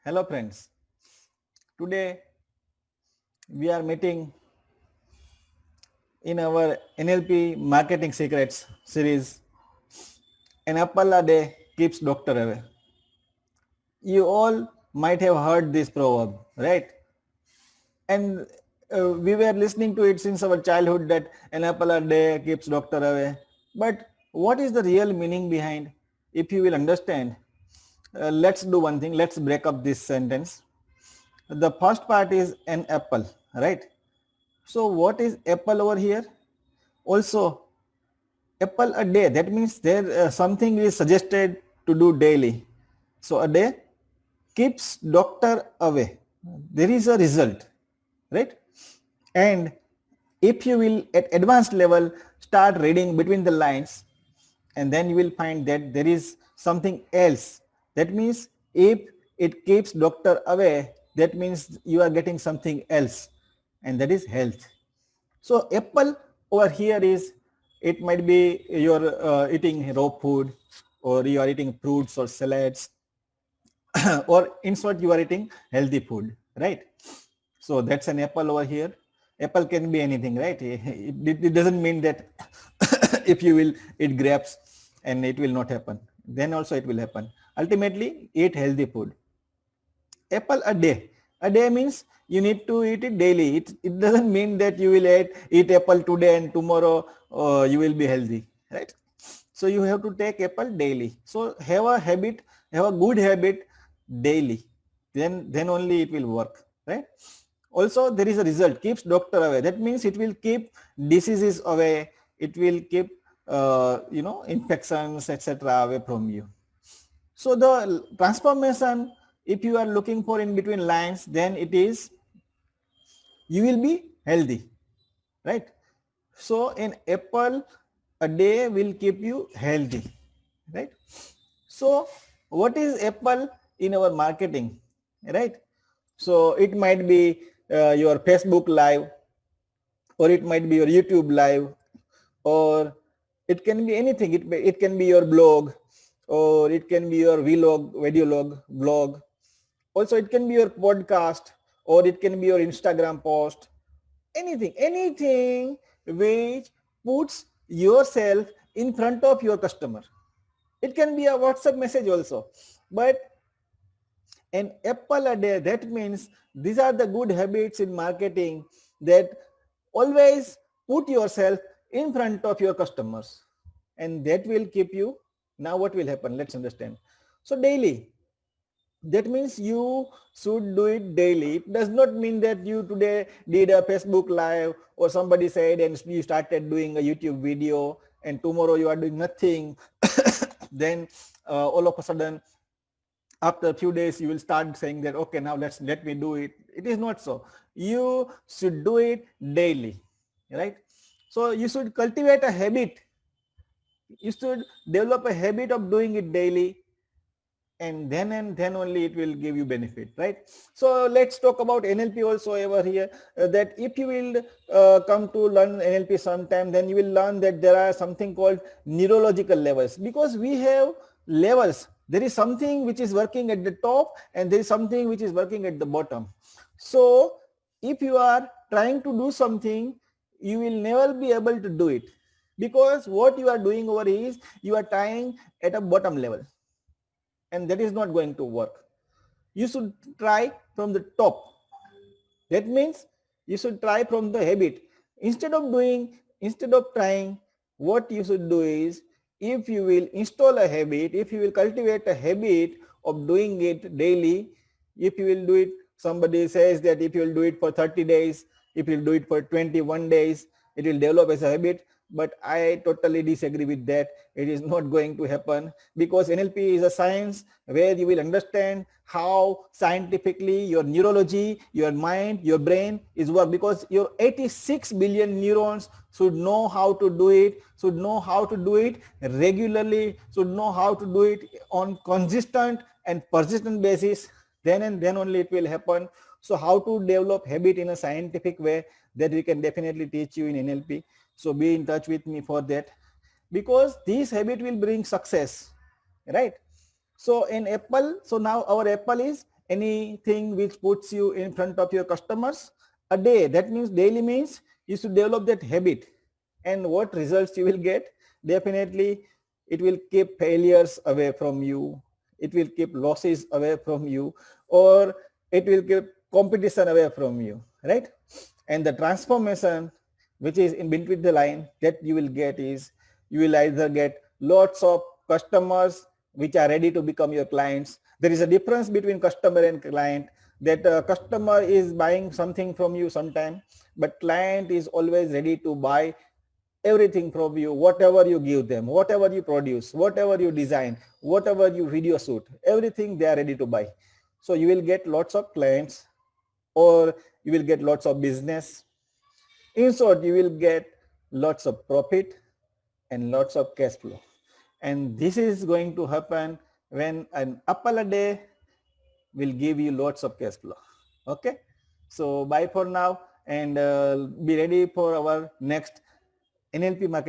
Hello friends, today we are meeting in our NLP Marketing Secrets series. An apple a day keeps doctor away. You all might have heard this proverb, right? And we were listening to it since our childhood that an apple a day keeps doctor away. But what is the real meaning behind? If you will understand, let's do one thing. Let's break up this sentence. The first part is an apple, right? So what is apple over here? Also, apple a day, that means there something is suggested to do daily. So a day keeps doctor away. There is a result, right? And if you will at advanced level start reading between the lines, and then you will find that there is something else. That means if it keeps doctor away, that means you are getting something else, and that is health. So apple over here is, it might be you're eating raw food, or you are eating fruits or salads, or in short you are eating healthy food, right? So that's an apple over here. Apple can be anything, right? It doesn't mean that if you will eat grapes and it will not happen, then also it will happen. Ultimately, eat healthy food. Apple a day. A day means you need to eat it daily. It doesn't mean that you will eat apple today and tomorrow you will be healthy, right? So you have to take apple daily. So have a habit, have a good habit daily. Then only it will work, right? Also there is a result, keeps doctor away. That means it will keep diseases away. It will keep infections, etc. away from you. So the transformation, if you are looking for in between lines, then it is you will be healthy, right? So an apple a day will keep you healthy, right? So what is apple in our marketing, right? So it might be your Facebook live, or it might be your YouTube live, or it can be anything. It can be your blog, or it can be your vlog, video log, blog. Also it can be your podcast, or it can be your Instagram post. Anything which puts yourself in front of your customer. It can be a WhatsApp message also. But an apple a day, that means these are the good habits in marketing, that always put yourself in front of your customers, and that will keep you. Now what will happen? Let's understand. So daily, that means you should do it daily. It does not mean that you today did a Facebook live, or somebody said and you started doing a YouTube video, and tomorrow you are doing nothing. Then all of a sudden after a few days you will start saying that, okay, now let me do it. It is not so. You should do it daily, right? So you should cultivate a habit. You should develop a habit of doing it daily, and then only it will give you benefit, right? So let's talk about NLP also over here, that if you will come to learn NLP sometime, then you will learn that there are something called neurological levels, because we have levels. There is something which is working at the top, and there is something which is working at the bottom. So if you are trying to do something, you will never be able to do it, because what you are doing over is you are trying at a bottom level, and that is not going to work. You should try from the top. That means you should try from the habit. Instead of trying, what you should do is, if you will install a habit, if you will cultivate a habit of doing it daily, if you will do it, somebody says that if you will do it for 30 days, if you will do it for 21 days, it will develop as a habit. But I totally disagree with that. It is not going to happen, because NLP is a science where you will understand how scientifically your neurology, your mind, your brain is work, because your 86 billion neurons should know how to do it, should know how to do it regularly, should know how to do it on consistent and persistent basis. Then and then only it will happen. So how to develop habit in a scientific way, that we can definitely teach you in NLP. So be in touch with me for that, because this habit will bring success, right? So in apple, so now our apple is anything which puts you in front of your customers a day. That means daily means you should develop that habit. And what results you will get? Definitely it will keep failures away from you, it will keep losses away from you, or it will keep competition away from you, right? And the transformation which is in between the line that you will get is, you will either get lots of customers which are ready to become your clients. There is a difference between customer and client, that customer is buying something from you sometime, but client is always ready to buy everything from you, whatever you give them, whatever you produce, whatever you design, whatever you video shoot, everything they are ready to buy. So you will get lots of clients, or you will get lots of business. In short, you will get lots of profit and lots of cash flow. And this is going to happen when an apple a day will give you lots of cash flow. Okay, so bye for now, and be ready for our next NLP marketing